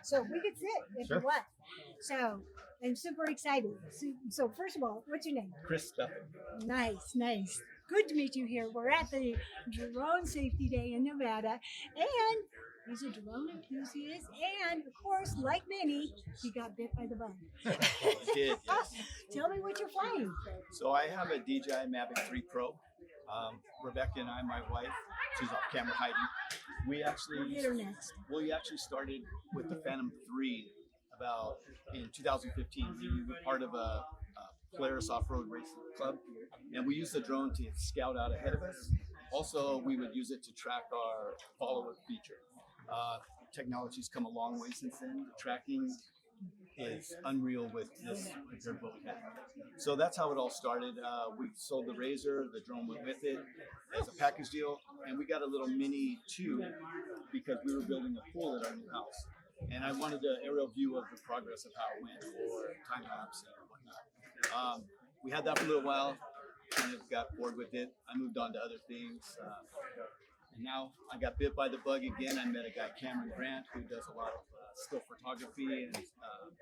So we could sit if you want. So I'm super excited. So first of all, what's your name? Chris Bethel. Nice. Good to meet you here. We're at the Drone Safety Day in Nevada, and he's a drone enthusiast, and of course, like many, he got bit by the bug. I did, yes. Tell me what you're flying. So I have a DJI Mavic 3 Pro. Rebecca and I, my wife, she's off camera hiding. We actually started with the Phantom 3 about in 2015. We were part of a Polaris off-road racing club, and we used the drone to scout out ahead of us. Also, we would use it to track our follow-up feature. Technology's come a long way since then. The tracking is unreal with this compared to what we had. So that's how it all started. We sold the Razor, the drone went with it as a package deal, and we got a little Mini 2 because we were building a pool at our new house. And I wanted an aerial view of the progress of how it went for time lapse and whatnot. We had that for a little while, kind of got bored with it. I moved on to other things. And now I got bit by the bug again. I met a guy, Cameron Grant, who does a lot of still photography and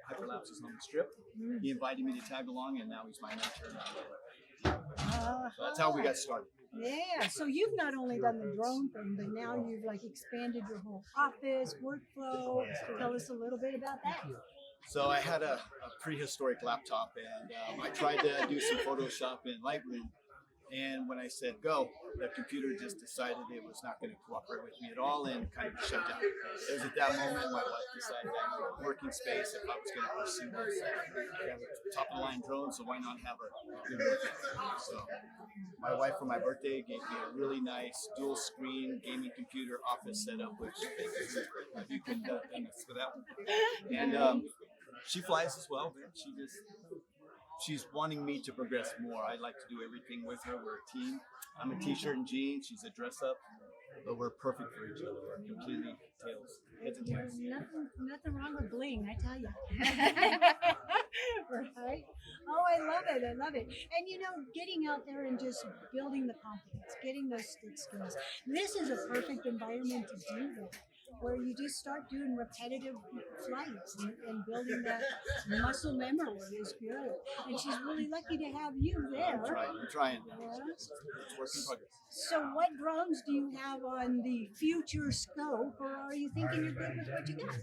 hyperlapses on the strip. He invited me to tag along, and now he's my mentor. So that's how we got started. Yeah, so you've not only done the drone thing, but now you've like expanded your whole office, workflow. Tell us a little bit about that. So I had a prehistoric laptop, and I tried to do some Photoshop in Lightroom. And when I said go, the computer just decided it was not going to cooperate with me at all and kind of shut down. It was at that moment my wife decided I needed a working space if I was going to pursue this. I have a top of the line drone, so why not have a good working space? So my wife for my birthday gave me a really nice dual screen gaming computer office setup, which you can thank us for that one. And she flies as well, man. She's wanting me to progress more. I like to do everything with her. We're a team. I'm a t-shirt and jeans. She's a dress up, but we're perfect for each other. We're completely heads and tails. Nothing wrong with bling, I tell you. Right? Oh, I love it. And you know, getting out there and just building the confidence, getting those stick skills. This is a perfect environment to do that, where you just start doing repetitive flights and building that muscle memory is good. And she's really lucky to have you there. I'm trying. Yeah. It's work in progress. So what drones do you have on the future scope, or are you thinking you're good with what you got?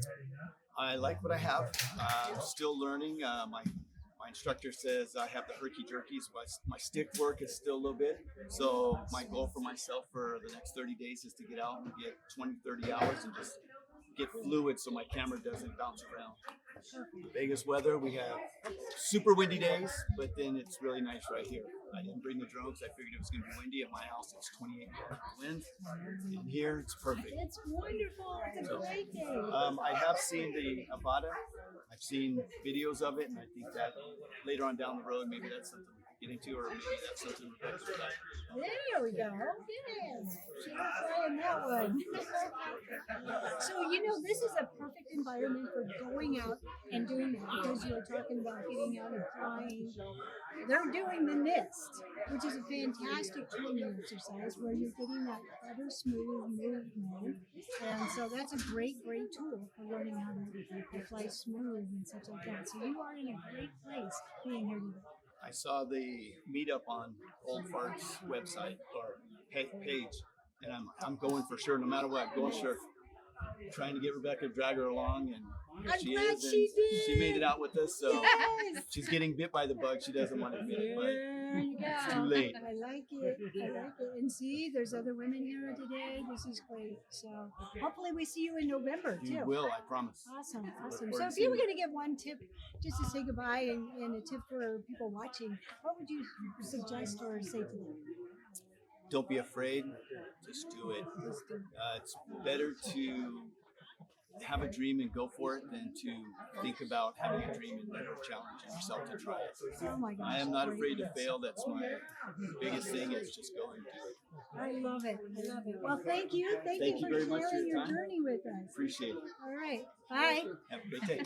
I like what I have. I'm still learning. My instructor says I have the herky-jerky, so my stick work is still a little bit. So my goal for myself for the next 30 days is to get out and get 20, 30 hours and just get fluid so my camera doesn't bounce around. Vegas weather, we have super windy days, but then it's really nice right here. I didn't bring the drone because I figured it was going to be windy. At my house, it's 28 winds. And here, it's perfect. It's wonderful. It's a great day. I have seen the Avada. I've seen videos of it, and I think that later on down the road, maybe that's something we could get into, or maybe that's something Rebecca's got. There we go. Yes. She's trying that one. So, you know, this is a perfect environment for going out and doing that, because you were talking about getting out and flying. They're doing the NIST, which is a fantastic training exercise where you're getting that better smooth movement. And so that's a great tool for learning how to fly smooth and such like that. So you are in a great place being here today. I saw the meetup on Old Fart's website or page, and I'm going for sure, no matter what, going sure. Trying to get Rebecca to drag her along, and here I'm she glad is. she did. She made it out with us, so Yes. she's getting bit by the bug. She doesn't want to get it, but There you go. it's too late. I like it. And see, there's other women here today. This is great. So hopefully we see you in November too. You will, I promise. Awesome. Look So forward if to you were seeing going to give one tip just to say goodbye and a tip for people watching, what would you suggest or say to them? Don't be afraid. Just do it. It's better to have a dream and go for it than to think about having a dream and never challenging yourself to try it. Oh my gosh. I am not afraid to fail. That's my biggest thing, is just go and do it. I love it. Well, thank you. Thank you you for very much for sharing your your time. journey with us. Appreciate it. All right. Bye. Have a great day.